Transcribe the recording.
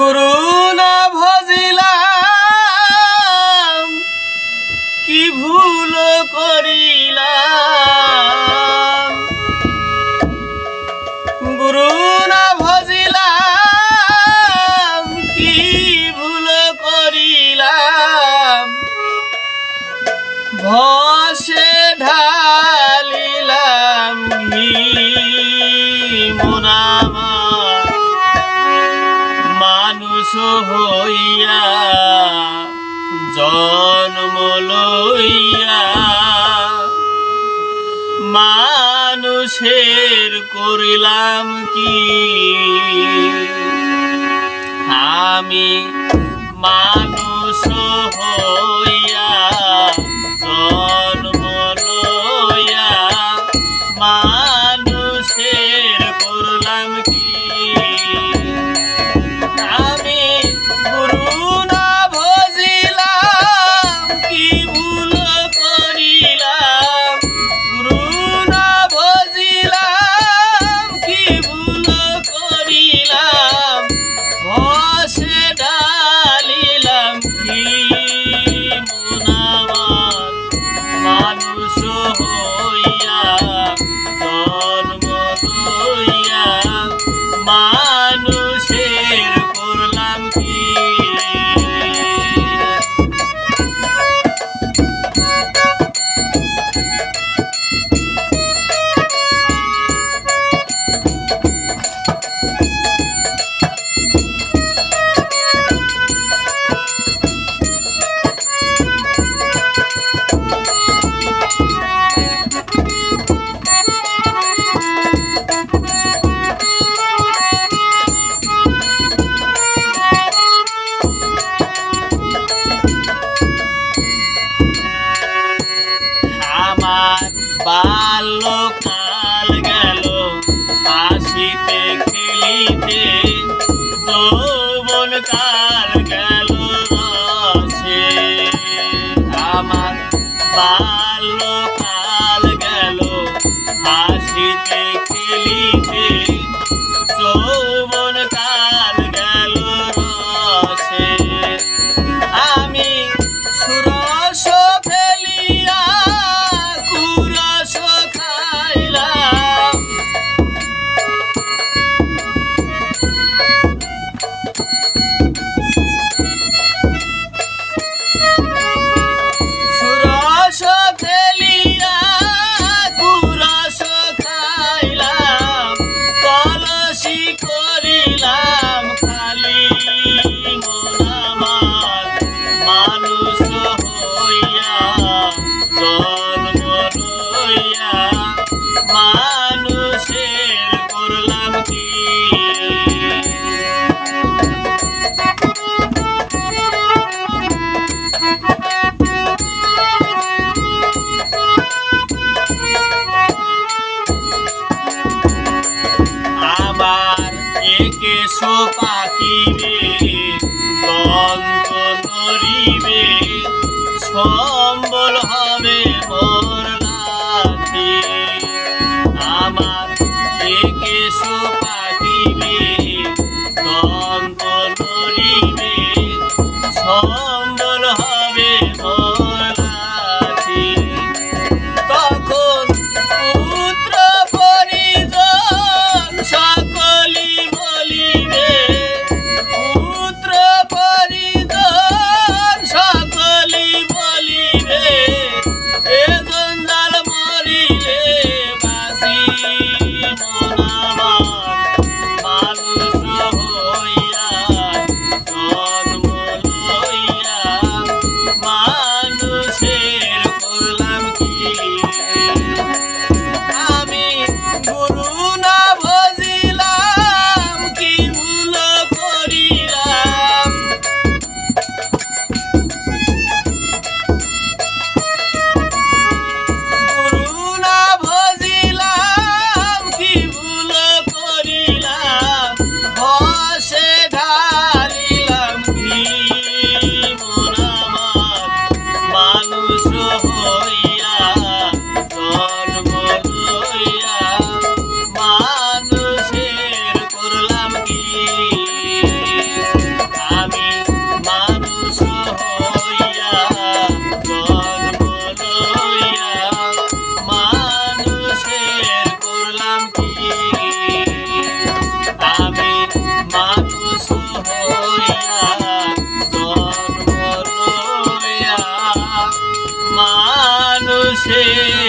গুরু না ভজিলাম কি ভুল করিলাম। গুরু না ভজিলাম কি ভুল করিলাম। ভসে ঢালিলাম ঘি মোনামা মানুষ হইয়া জন্ম লইয়া। মানুষের করিলাম কি আমি মানুষ হইয়া জন্ম লইয়া। মানুষের করলাম কি আমি গুরু না ভজিলাম কি ভুল করিলাম। গুরু না ভজিলাম কি ভুল করিলাম। ভসে ঢালিলাম কি মোনামান মানুষ হইয়া জন্ম লইয়া। মানুষের করলাম কি বাল্যকাল গেল হাসিতে খেলিতে। যৌবন কাল গেল রসে। আমার বাল্যকাল গেল হাসিতে খেলিতে। যৌবন কাল গেল রসে। আমি সুরস ফেলিয়া কুরস খাইলাম। সুরস ফেলিয়া কুরস খাইলাম। কলসি করিলাম খালি মোনামান মানুষ হইয়া জন্ম লইয়া। মানুষের করলাম কি আমার একে সোপাকিবে গন্ধ নড়িবে। সম্বল হবে মোর লাঠি। আমার একে সোপাকিবে গন্ধ নড়িবে। সম্বল হবে মোর লাঠি। তখন পুত্র পরিজন সকলি বলিবে। পুত্র পরিজন সকলি বলিবে। এ জঞ্জাল মরিলে বাসি মোনামান মানুষ হইয়া জন্ম লইয়া। মানুষের করলাম কি আমি গুরু না ভজিলাম কি ভুল করিলাম। গুরু না ভজিলাম কি ভুল সে